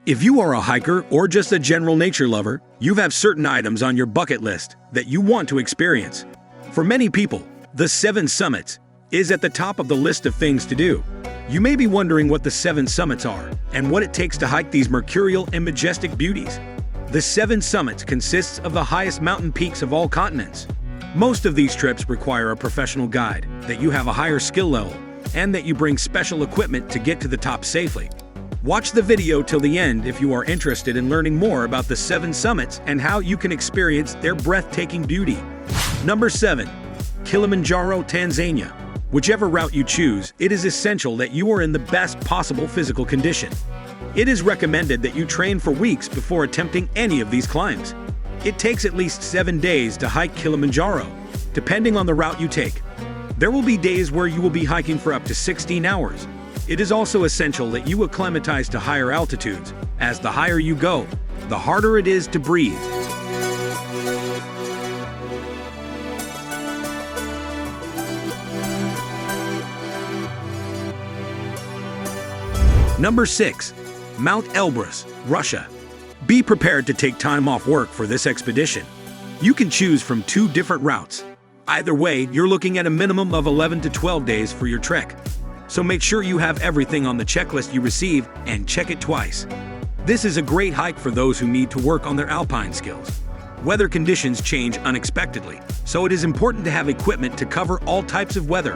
If you are a hiker or just a general nature lover, you have certain items on your bucket list that you want to experience. For many people, the 7 Summits is at the top of the list of things to do. You may be wondering what the 7 Summits are and what it takes to hike these mercurial and majestic beauties. The 7 Summits consists of the highest mountain peaks of all continents. Most of these trips require a professional guide, that you have a higher skill level, and that you bring special equipment to get to the top safely. Watch the video till the end if you are interested in learning more about the 7 Summits and how you can experience their breathtaking beauty. Number 7. Kilimanjaro, Tanzania. Whichever route you choose, it is essential that you are in the best possible physical condition. It is recommended that you train for weeks before attempting any of these climbs. It takes at least 7 days to hike Kilimanjaro, depending on the route you take. There will be days where you will be hiking for up to 16 hours. It is also essential that you acclimatize to higher altitudes, as the higher you go, the harder it is to breathe. Number 6. Mount Elbrus, Russia. Be prepared to take time off work for this expedition. You can choose from 2 different routes. Either way, you're looking at a minimum of 11 to 12 days for your trek. So make sure you have everything on the checklist you receive and check it twice. This is a great hike for those who need to work on their alpine skills. Weather conditions change unexpectedly, so it is important to have equipment to cover all types of weather.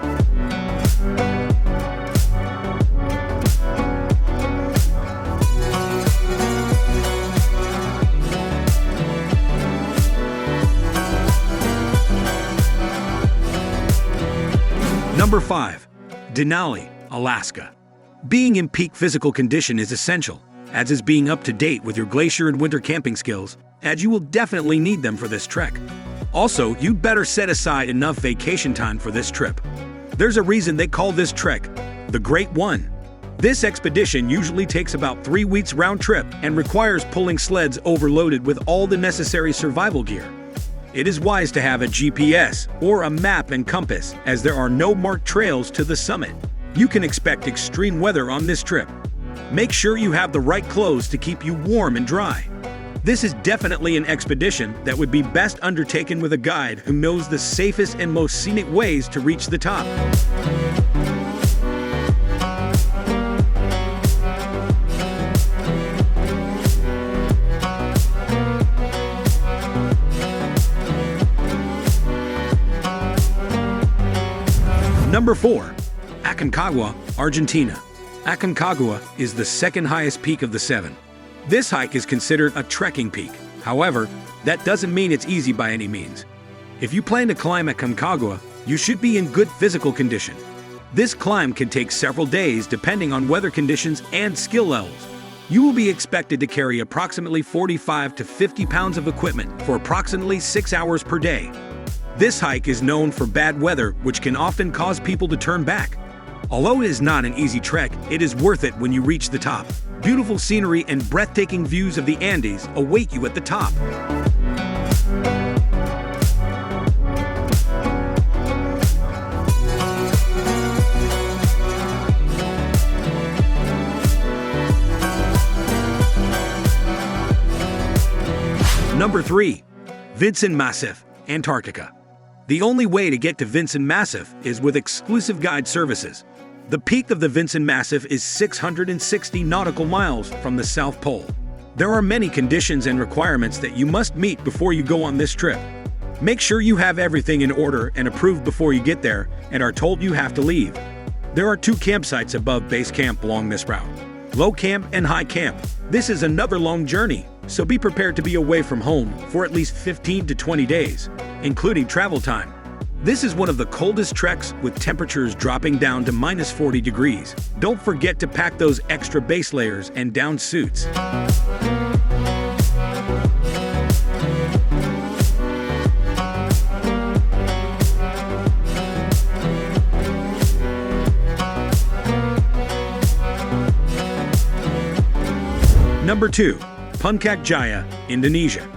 Number 5. Denali, Alaska. Being in peak physical condition is essential, as is being up to date with your glacier and winter camping skills, as you will definitely need them for this trek. Also, you'd better set aside enough vacation time for this trip. There's a reason they call this trek the Great One. This expedition usually takes about 3 weeks round trip and requires pulling sleds overloaded with all the necessary survival gear. It is wise to have a GPS or a map and compass, as there are no marked trails to the summit. You can expect extreme weather on this trip. Make sure you have the right clothes to keep you warm and dry. This is definitely an expedition that would be best undertaken with a guide who knows the safest and most scenic ways to reach the top. Number 4. Aconcagua, Argentina. Aconcagua is the second highest peak of the 7. This hike is considered a trekking peak. However, that doesn't mean it's easy by any means. If you plan to climb Aconcagua, you should be in good physical condition. This climb can take several days depending on weather conditions and skill levels. You will be expected to carry approximately 45 to 50 pounds of equipment for approximately 6 hours per day. This hike is known for bad weather, which can often cause people to turn back. Although it is not an easy trek, it is worth it when you reach the top. Beautiful scenery and breathtaking views of the Andes await you at the top. Number 3. Vinson Massif, Antarctica. The only way to get to Vinson Massif is with exclusive guide services. The peak of the Vinson Massif is 660 nautical miles from the South Pole. There are many conditions and requirements that you must meet before you go on this trip. Make sure you have everything in order and approved before you get there and are told you have to leave. There are 2 campsites above base camp along this route: Low Camp and High Camp. This is another long journey, so be prepared to be away from home for at least 15 to 20 days, including travel time. This is one of the coldest treks, with temperatures dropping down to minus 40 degrees. Don't forget to pack those extra base layers and down suits. Number 2. Puncak Jaya, Indonesia.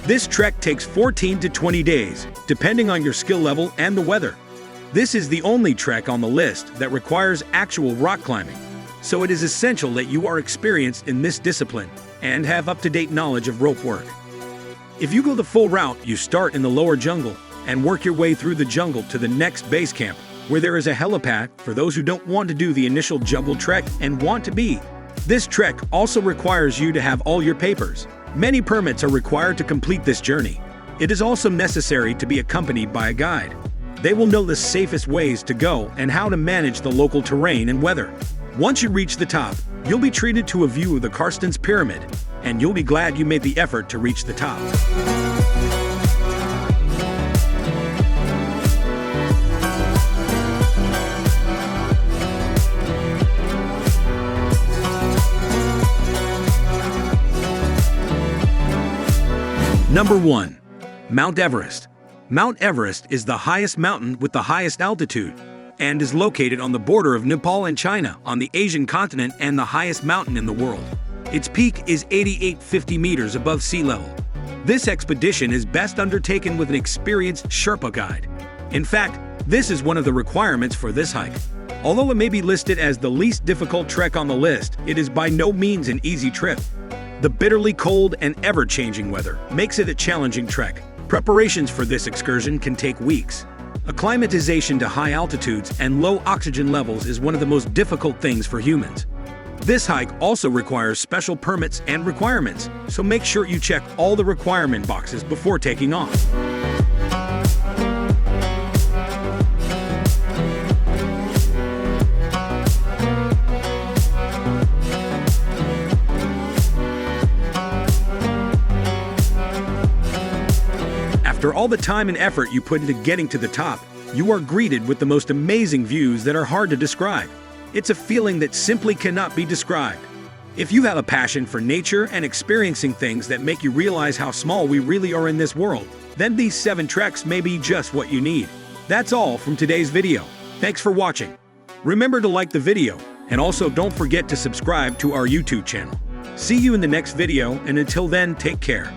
This trek takes 14 to 20 days, depending on your skill level and the weather. This is the only trek on the list that requires actual rock climbing. so it is essential that you are experienced in this discipline and have up-to-date knowledge of rope work. If you go the full route, you start in the lower jungle and work your way through the jungle to the next base camp, where there is a helipad for those who don't want to do the initial jungle trek and want to be. This trek also requires you to have all your papers. Many permits are required to complete this journey. It is also necessary to be accompanied by a guide. They will know the safest ways to go and how to manage the local terrain and weather. Once you reach the top, you'll be treated to a view of the Carstensz Pyramid, and you'll be glad you made the effort to reach the top. Number 1. Mount Everest. Mount Everest is the highest mountain with the highest altitude and is located on the border of Nepal and China on the Asian continent and the highest mountain in the world. Its peak is 8,850 meters above sea level. This expedition is best undertaken with an experienced Sherpa guide. In fact, this is one of the requirements for this hike. Although it may be listed as the least difficult trek on the list, it is by no means an easy trip. The bitterly cold and ever-changing weather makes it a challenging trek. Preparations for this excursion can take weeks. Acclimatization to high altitudes and low oxygen levels is one of the most difficult things for humans. This hike also requires special permits and requirements, so make sure you check all the requirement boxes before taking off. After all the time and effort you put into getting to the top, you are greeted with the most amazing views that are hard to describe. It's a feeling that simply cannot be described. If you have a passion for nature and experiencing things that make you realize how small we really are in this world, then these 7 treks may be just what you need. That's all from today's video. Thanks for watching. Remember to like the video, and also don't forget to subscribe to our YouTube channel. See you in the next video, and until then, take care.